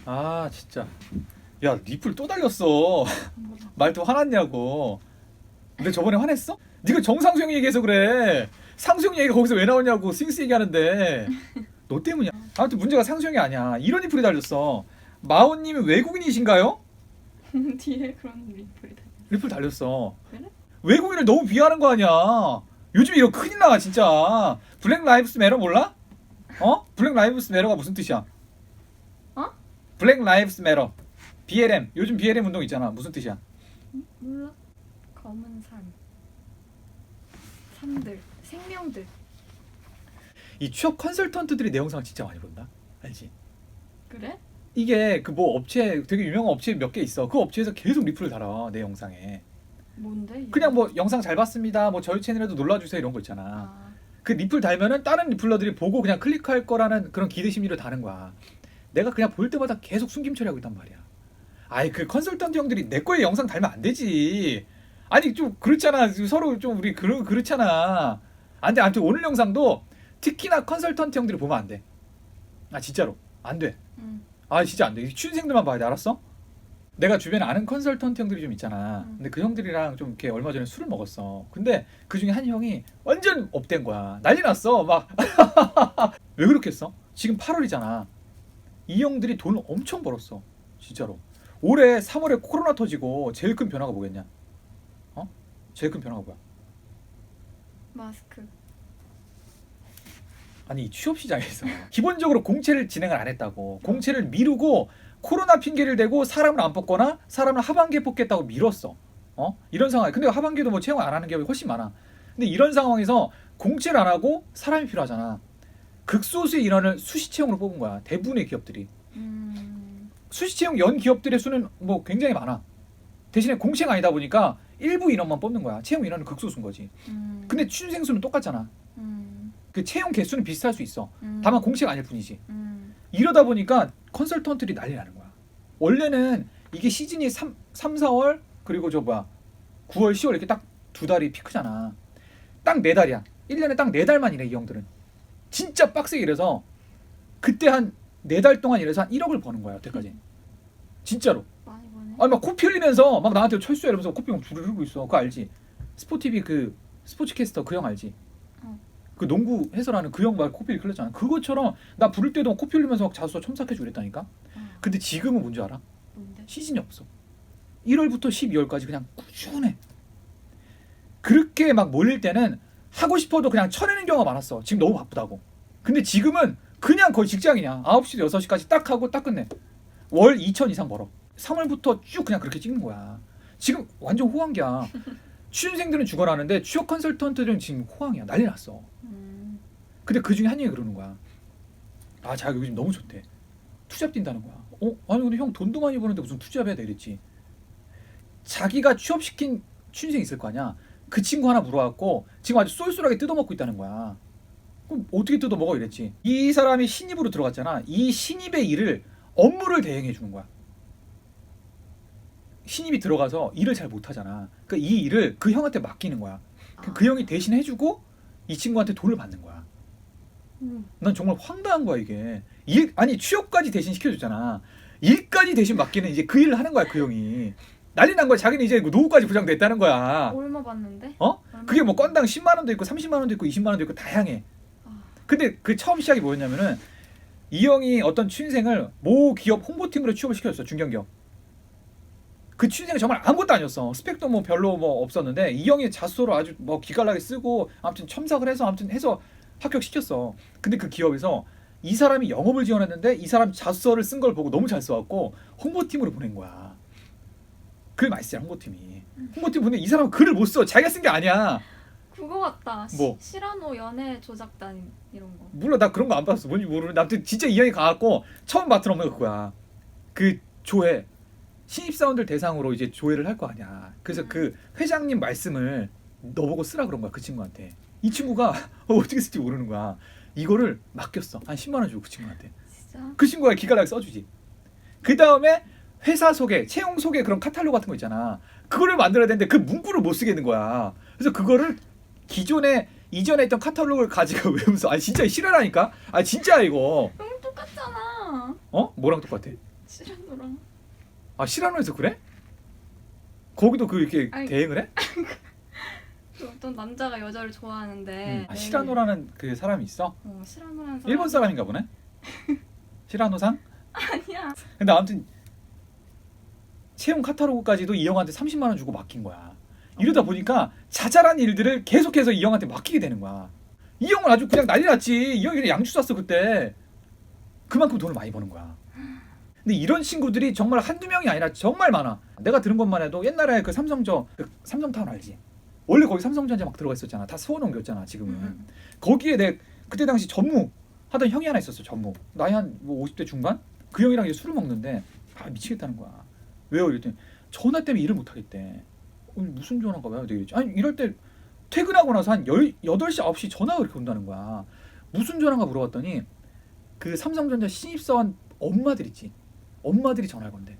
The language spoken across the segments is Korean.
아 진짜. 야 리플 또 달렸어. 말도 화났냐고. 근데 저번에 화냈어? 네가 정상수영 얘기해서 그래. 상수영 얘기가 거기서 왜 나오냐고 스윙스 얘기하는데 너 때문이야. 아무튼 문제가 상수영이 아니야. 이런 리플이 달렸어. 마오님이 외국인이신가요? 뒤에 그런 리플이 다. 리플 달렸어. 그래? 외국인을 너무 비하하는 거 아니야. 요즘 이거 큰일 나 진짜. 블랙 라이브스 매러 몰라? 어? 블랙 라이브스 매러가 무슨 뜻이야? 어? 블랙 라이브스 매러. BLM. 요즘 BLM 운동 있잖아. 무슨 뜻이야? 몰라. 검은 삶들, 생명들. 이 취업 컨설턴트들이 내 영상을 진짜 많이 본다. 알지? 그래? 이게 그 뭐 업체 되게 유명한 업체 몇 개 있어. 그 업체에서 계속 리플을 달아 내 영상에. 뭔데? 이게? 그냥 뭐 영상 잘 봤습니다. 뭐 저희 채널에도 놀러주세요 이런 거 있잖아. 아, 그 리플 달면은 다른 리플러들이 보고 그냥 클릭할 거라는 그런 기대 심리를 다는 거야. 내가 그냥 볼 때마다 계속 숨김 처리하고 있단 말이야. 아이 그 컨설턴트 형들이 내 거에 영상 달면 안 되지. 아니 좀 그렇잖아. 서로 좀 우리 그렇잖아. 안 돼. 아무튼 오늘 영상도 특히나 컨설턴트 형들이 보면 안 돼. 아 진짜로 안 돼. 응. 아 진짜 안 돼. 취준생들만 봐야 돼. 알았어? 내가 주변에 아는 컨설턴트 형들이 좀 있잖아. 근데 그 형들이랑 좀 이렇게 얼마 전에 술을 먹었어. 근데 그 중에 한 형이 완전 업된 거야. 난리 났어. 막 왜 그렇게 했어? 지금 8월이잖아. 이 형들이 돈을 엄청 벌었어. 진짜로. 올해 3월에 코로나 터지고 제일 큰 변화가 뭐겠냐? 어? 제일 큰 변화가 뭐야? 마스크. 아니 취업 시장에서 기본적으로 공채를 진행을 안 했다고. 공채를 미루고 코로나 핑계를 대고 사람을 안 뽑거나 사람을 하반기에 뽑겠다고 미뤘어. 이런 상황. 근데 하반기에도 뭐 채용 안 하는 기업이 훨씬 많아. 근데 이런 상황에서 공채를 안 하고 사람이 필요하잖아. 극소수의 인원을 수시 채용으로 뽑은 거야. 대부분의 기업들이. 수시 채용 연 기업들의 수는 뭐 굉장히 많아. 대신에 공채가 아니다 보니까 일부 인원만 뽑는 거야. 채용 인원은 극소수인 거지. 근데 취준생 수는 똑같잖아. 그 채용 개수는 비슷할 수 있어. 다만 공채가 아닐 뿐이지. 이러다 보니까 컨설턴트들이 난리 나는 거야. 원래는 이게 시즌이 3, 4월 그리고 9월, 10월 이렇게 딱 두 달이 피크잖아. 딱 4달이야. 1년에 딱 4달만 일해 이 형들은. 진짜 빡세게 일해서 그때 한 4달 동안 일해서 한 1억을 버는 거야 여태까지. 진짜로. 많이 보네. 아니 막 코피 흘리면서 막 나한테 철수해 이러면서 코피 막 줄을 흐르고 있어. 그거 알지? 스포티비 그 스포츠캐스터 그 형 알지? 그 농구 해설하는 그 형 막 코피 흘렸잖아. 그것처럼 나 부를 때도 막 코피 흘리면서 막 자수서 첨삭해주고 그랬다니까. 근데 지금은 뭔지 알아? 뭔데? 시즌이 없어. 1월부터 12월까지 그냥 꾸준해. 그렇게 막 몰릴 때는 하고 싶어도 그냥 쳐내는 경우가 많았어. 지금 너무 바쁘다고. 근데 지금은 그냥 거의 직장이냐. 9시에서 6시까지 딱 하고 딱 끝내. 월 2천 이상 벌어. 3월부터 쭉 그냥 그렇게 찍는 거야. 지금 완전 호황기야. 취준생들은 죽어나는데 취업 컨설턴트들은 지금 호황이야. 난리 났어. 근데 그 중에 한 명이 그러는 거야. 아, 자기가 요즘 너무 좋대. 투잡 뛴다는 거야. 아니 근데 형 돈도 많이 버는데 무슨 투잡해야 돼 이랬지. 자기가 취업시킨 취준생 있을 거 아니야. 그 친구 하나 물어갖고 지금 아주 쏠쏠하게 뜯어먹고 있다는 거야. 그럼 어떻게 뜯어먹어 이랬지. 이 사람이 신입으로 들어갔잖아. 이 신입의 일을 업무를 대행해 주는 거야. 신입이 들어가서 일을 잘 못하잖아. 그러니까 이 일을 그 형한테 맡기는 거야. 그 형이 대신 해주고 이 친구한테 돈을 받는 거야. 난 정말 황당한 거야 이게. 아니 취업까지 대신 시켜주잖아. 일까지 대신 맡기는 이제 그 일을 하는 거야 그 형이. 난리 난 거야. 자기는 이제 노후까지 보장됐다는 거야. 얼마 받는데? 그게 뭐 건당 10만 원도 있고 30만 원도 있고 20만 원도 있고 다양해. 근데 그 처음 시작이 뭐였냐면은 이 형이 어떤 취준생을 모 기업 홍보팀으로 취업을 시켜줬어. 중견기업. 그 취준생이 정말 아무것도 아니었어. 스펙도 뭐 별로 뭐 없었는데 이 형이 자소를 아주 뭐 기깔나게 쓰고 아무튼 첨삭을 해서 아무튼 해서 합격시켰어. 근데 그 기업에서 이 사람이 영업을 지원했는데 이 사람 자소서를 쓴 걸 보고 너무 잘 써갖고 홍보팀으로 보낸 거야. 그게 맛있어요 홍보팀이. 홍보팀 보내 이 사람은 글을 못 써. 자기가 쓴 게 아니야. 그거 같다. 뭐? 시라노 연애 조작단 이런 거. 몰라 나 그런 거 안 봤어. 뭔지 모르는데 아무튼 진짜 이 형이 가갖고 처음 맡은 업무가 그거야. 그 조회 신입사원들 대상으로 이제 조회를 할 거 아니야. 그래서 그 회장님 말씀을 너보고 쓰라 그런 거야 그 친구한테. 이 친구가 어떻게 쓸지 모르는 거야. 이거를 맡겼어. 한 10만 원 주고 그 친구한테. 진짜? 그 친구가 기깔나게 써주지. 그 다음에 회사 소개, 채용 소개 그런 카탈로그 같은 거 있잖아. 그거를 만들어야 되는데 그 문구를 못 쓰겠는 거야. 그래서 그거를 이전에 있던 카탈로그를 가지고 외우면서 진짜 싫어라니까. 진짜 이거. 응 똑같잖아. 뭐랑 똑같아? 시라노랑 아 시라노에서 그래? 거기도 그 이렇게 아니, 대행을 해? 그 어떤 남자가 여자를 좋아하는데 아, 시라노라는 그 사람이 있어? 시라노라는 사람 일본 사람인가 보네? 시라노상? 아니야. 근데 아무튼 채용 카탈로그까지도 이 형한테 30만 원 주고 맡긴 거야. 이러다 보니까 자잘한 일들을 계속해서 이 형한테 맡기게 되는 거야. 이 형은 아주 그냥 난리 났지. 이 형이 그냥 양주 쐈어 그때. 그만큼 돈을 많이 버는 거야. 근데 이런 친구들이 정말 한두 명이 아니라 정말 많아. 내가 들은 것만 해도 옛날에 그 그 삼성타운 알지? 원래 거기 삼성전자 막 들어가 있었잖아. 다 수원 옮겼잖아 지금은. 거기에 내 그때 당시 전무 하던 형이 하나 있었어. 전무. 나이 한 뭐 50대 중반? 그 형이랑 이제 술을 먹는데 아 미치겠다는 거야. 왜요? 이랬더니 전화 때문에 일을 못 하겠대. 무슨 전화가 왜? 내가 이랬지. 아니 이럴 때 퇴근하고 나서 한 8시 9시 전화가 그렇게 온다는 거야. 무슨 전화가 물어봤더니 그 삼성전자 신입사원 엄마들 있지. 엄마들이 전화를 건대.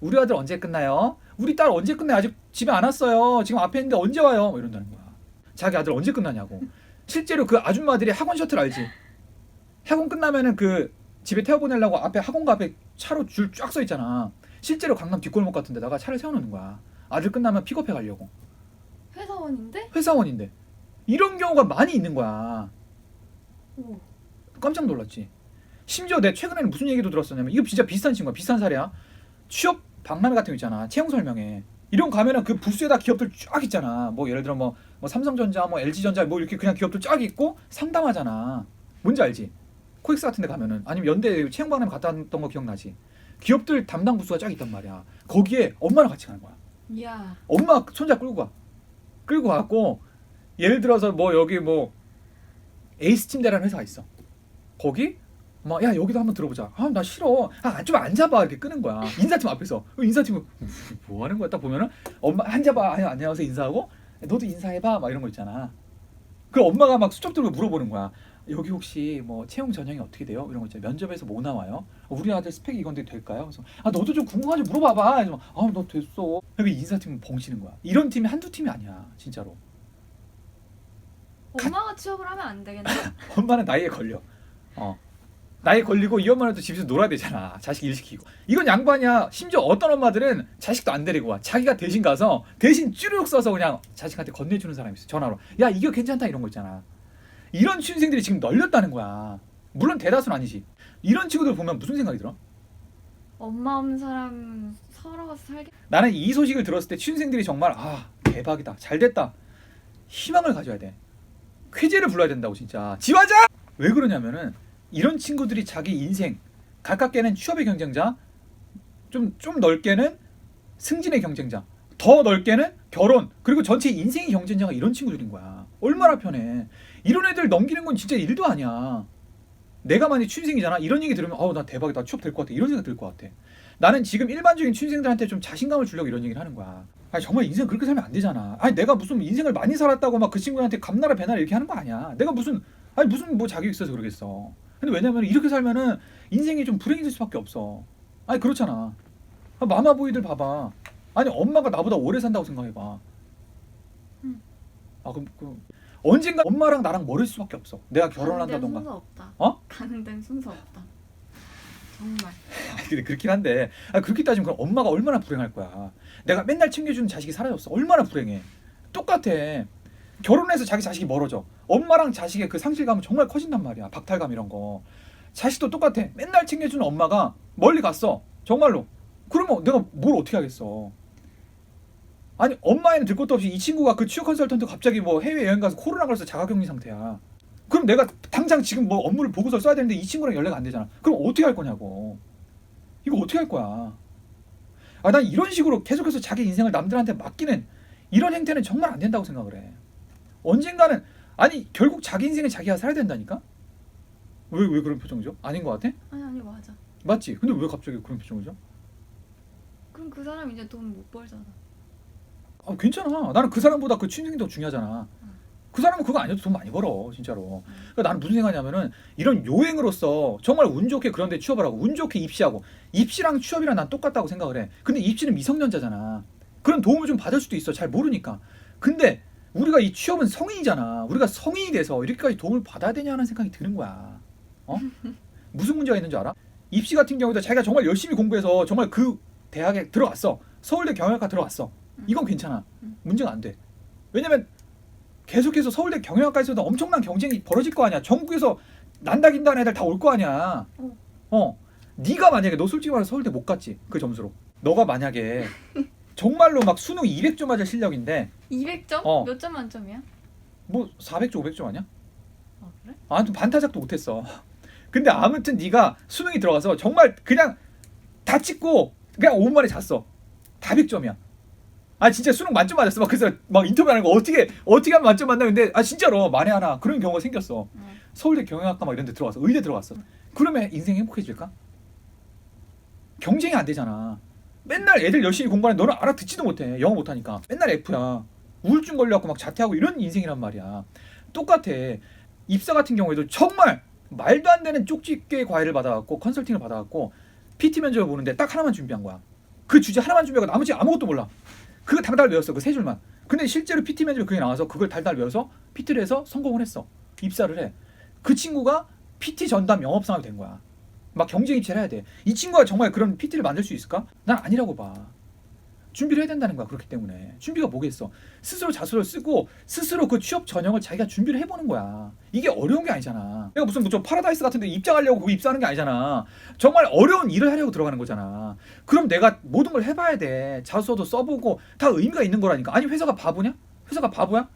우리 아들 언제 끝나요? 우리 딸 언제 끝나요? 아직 집에 안 왔어요. 지금 앞에 있는데 언제 와요? 뭐 이런다는 거야. 자기 아들 언제 끝나냐고. 실제로 그 아줌마들이 학원 셔틀 알지? 학원 끝나면은 그 집에 태워보내려고 앞에 학원가 앞에 차로 줄 쫙 서 있잖아. 실제로 강남 뒷골목 같은 데다가 차를 세워놓는 거야. 아들 끝나면 픽업해 가려고. 회사원인데? 회사원인데. 이런 경우가 많이 있는 거야. 오. 깜짝 놀랐지. 심지어 내 최근에는 무슨 얘기도 들었었냐면 이거 진짜 비슷한 친구야. 비슷한 사례야. 취업 박람회 같은 거 있잖아. 채용 설명회. 이런 거 가면은 그 부스에다 기업들 쫙 있잖아. 뭐 예를 들어 뭐 삼성전자, 뭐 LG전자 뭐 이렇게 그냥 기업들 쫙 있고 상담하잖아. 뭔지 알지? 코엑스 같은 데 가면은 아니면 연대 채용 박람회 갔다 왔던 거 기억나지? 기업들 담당 부스가 쫙 있단 말이야. 거기에 엄마랑 같이 가는 거야. 이야. 엄마 손자 끌고 가. 끌고 가고 예를 들어서 뭐 여기 뭐 에이스침대라는 회사가 있어. 거기 막 야 여기도 한번 들어보자. 아 나 싫어. 아 좀 앉아봐 이렇게 끄는 거야. 인사팀 앞에서. 인사팀은 뭐 하는 거야? 딱 보면은 엄마 앉아봐. 아유, 안녕하세요 인사하고 너도 인사해봐 막 이런 거 있잖아. 그 엄마가 막 수첩 들고 물어보는 거야. 여기 혹시 뭐 채용 전형이 어떻게 돼요? 이런 거 있잖아. 면접에서 뭐 나와요? 우리 아들 스펙이 이건데 될까요? 그래서 아 너도 좀 궁금하지 물어봐봐. 그래서 아너 됐어. 여기 인사팀은 벙치는 거야. 이런 팀이 한두 팀이 아니야 진짜로. 엄마가 취업을 하면 안 되겠네. 엄마는 나이에 걸려. 나이에 걸리고 이 엄마는 또 집에서 놀아야 되잖아. 자식 일 시키고. 이건 양반이야. 심지어 어떤 엄마들은 자식도 안 데리고 와. 자기가 대신 가서 대신 쭈르륵 써서 그냥 자식한테 건네주는 사람이 있어. 전화로. 야 이거 괜찮다 이런 거 있잖아. 이런 취준생들이 지금 널렸다는 거야. 물론 대다수는 아니지. 이런 친구들 보면 무슨 생각이 들어? 엄마 없는 사람 서러워서 살게. 나는 이 소식을 들었을 때 취준생들이 정말 아 대박이다. 잘됐다. 희망을 가져야 돼. 쾌재를 불러야 된다고 진짜. 지화자! 왜 그러냐면은 이런 친구들이 자기 인생 가깝게는 취업의 경쟁자, 좀 넓게는 승진의 경쟁자, 더 넓게는 결혼, 그리고 전체 인생의 경쟁자가 이런 친구들인 거야. 얼마나 편해. 이런 애들 넘기는 건 진짜 일도 아니야. 내가 만약 취준생이잖아. 이런 얘기 들으면 나 대박이다. 취업 될 것 같아. 이런 생각 들 것 같아. 나는 지금 일반적인 취준생들한테 좀 자신감을 주려고 이런 얘기를 하는 거야. 아니 정말 인생 그렇게 살면 안 되잖아. 아니 내가 무슨 인생을 많이 살았다고 막 그 친구한테 감나라 배나라 이렇게 하는 거 아니야. 내가 무슨 뭐 자격이 있어서 그러겠어. 근데 왜냐면 이렇게 살면은 인생이 좀 불행해질 수밖에 없어. 아니 그렇잖아. 마마보이들 봐봐. 아니 엄마가 나보다 오래 산다고 생각해봐. 그럼 언젠가 엄마랑 나랑 멀을 수밖에 없어. 내가 결혼을 가는 데는 한다던가. 순서 없다. 어? 가는 데는 순서 없다. 정말. 근데 그렇긴 한데 그렇게 따지면 그럼 엄마가 얼마나 불행할 거야. 내가 맨날 챙겨주는 자식이 사라졌어. 얼마나 불행해. 똑같아. 결혼해서 자기 자식이 멀어져. 엄마랑 자식의 그 상실감은 정말 커진단 말이야. 박탈감 이런 거. 자식도 똑같아. 맨날 챙겨주는 엄마가 멀리 갔어. 정말로. 그러면 내가 뭘 어떻게 하겠어. 아니 엄마에는 들 것도 없이 이 친구가 그 취업 컨설턴트 갑자기 뭐 해외여행 가서 코로나 걸려서 자가격리 상태야. 그럼 내가 당장 지금 뭐 업무를 보고서 써야 되는데 이 친구랑 연락 안 되잖아. 그럼 어떻게 할 거냐고. 이거 어떻게 할 거야. 난 이런 식으로 계속해서 자기 인생을 남들한테 맡기는 이런 행태는 정말 안 된다고 생각을 해. 언젠가는 결국 자기 인생은 자기가 살아야 된다니까? 왜 그런 표정이죠? 아닌 것 같아? 아니 맞아. 맞지? 근데 왜 갑자기 그런 표정이죠? 그럼 그 사람 이제 돈 못 벌잖아. 괜찮아. 나는 그 사람보다 그 취준생이 더 중요하잖아. 그 사람은 그거 아니어도 돈 많이 벌어 진짜로. 그러니까 나는 무슨 생각이냐면은 이런 요행으로서 정말 운 좋게 그런 데 취업을 하고 운 좋게 입시하고 입시랑 취업이랑 난 똑같다고 생각을 해. 근데 입시는 미성년자잖아. 그런 도움을 좀 받을 수도 있어. 잘 모르니까. 근데 우리가 이 취업은 성인이잖아. 우리가 성인이 돼서 이렇게까지 도움을 받아야 되냐 하는 생각이 드는 거야. 무슨 문제가 있는 줄 알아? 입시 같은 경우도 자기가 정말 열심히 공부해서 정말 그 대학에 들어갔어. 서울대 경영학과 들어갔어. 이건 괜찮아. 문제가 안 돼. 왜냐면 계속해서 서울대 경영학과에서도 엄청난 경쟁이 벌어질 거 아니야. 전국에서 난다 긴다는 애들 다 올 거 아니야. 네가 만약에 너 솔직히 말해서 서울대 못 갔지. 그 점수로. 너가 만약에 정말로 막 수능 200점 맞을 실력인데 200점? 몇 점 만점이야? 뭐 400점 500점 아니야? 아 그래? 아무튼 반타작도 못했어. 근데 아무튼 네가 수능이 들어가서 정말 그냥 다 찍고 그냥 5분 만에 잤어. 다 100점이야. 아 진짜 수능 만점 맞았어. 막 그래서 막 인터뷰하는 거 어떻게 하면 만점 맞나 근데 아 진짜로 만에 하나 그런 경우가 생겼어. 서울대 경영학과 막 이런 데 들어갔어. 의대 들어갔어. 그러면 인생이 행복해질까? 경쟁이 안 되잖아. 맨날 애들 열심히 공부하는데 너는 알아듣지도 못해. 영어 못하니까. 맨날 F야. 우울증 걸려갖고 막 자퇴하고 이런 인생이란 말이야. 똑같아. 입사 같은 경우에도 정말 말도 안 되는 쪽집게 과외를 받아갖고 컨설팅을 받아갖고 PT 면접을 보는데 딱 하나만 준비한 거야. 그 주제 하나만 준비하고 나머지 아무것도 몰라. 그거 달달 외웠어. 그 세 줄만. 근데 실제로 PT 면접에 그게 나와서 그걸 달달 외워서 PT를 해서 성공을 했어. 입사를 해. 그 친구가 PT 전담 영업사원이 된 거야. 막 경쟁 입찰을 해야 돼. 이 친구가 정말 그런 PT를 만들 수 있을까? 난 아니라고 봐. 준비를 해야 된다는 거야. 그렇기 때문에. 준비가 뭐겠어. 스스로 자소를 쓰고 스스로 그 취업 전형을 자기가 준비를 해보는 거야. 이게 어려운 게 아니잖아. 내가 무슨 좀 파라다이스 같은 데 입장하려고 거기 입사하는 게 아니잖아. 정말 어려운 일을 하려고 들어가는 거잖아. 그럼 내가 모든 걸 해봐야 돼. 자소도 써보고 다 의미가 있는 거라니까. 아니 회사가 바보냐? 회사가 바보야?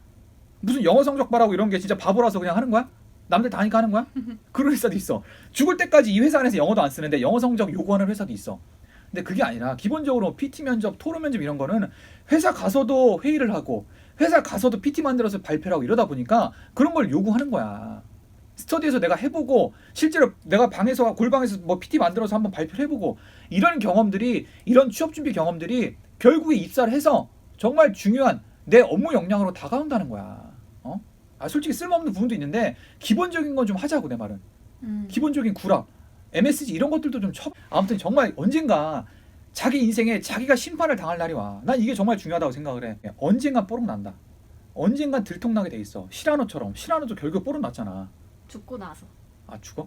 무슨 영어 성적 봐라고 이런 게 진짜 바보라서 그냥 하는 거야? 남들 다 하니까 하는 거야? 그런 회사도 있어. 죽을 때까지 이 회사 안에서 영어도 안 쓰는데 영어 성적 요구하는 회사도 있어. 근데 그게 아니라 기본적으로 PT 면접, 토론 면접 이런 거는 회사 가서도 회의를 하고 회사 가서도 PT 만들어서 발표를 하고 이러다 보니까 그런 걸 요구하는 거야. 스터디에서 내가 해보고 실제로 내가 방에서 골방에서 뭐 PT 만들어서 한번 발표를 해보고 이런 경험들이 이런 취업 준비 경험들이 결국에 입사를 해서 정말 중요한 내 업무 역량으로 다가온다는 거야. 솔직히 쓸모없는 부분도 있는데 기본적인 건 좀 하자고 내 말은. 기본적인 구라. MSG 이런 것들도 좀 아무튼 정말 언젠가 자기 인생에 자기가 심판을 당할 날이 와. 난 이게 정말 중요하다고 생각을 해. 언젠간 뽀록 난다. 언젠간 들통나게 돼 있어. 시라노처럼. 시라노도 결국 뽀록 났잖아. 죽고 나서. 아 죽어?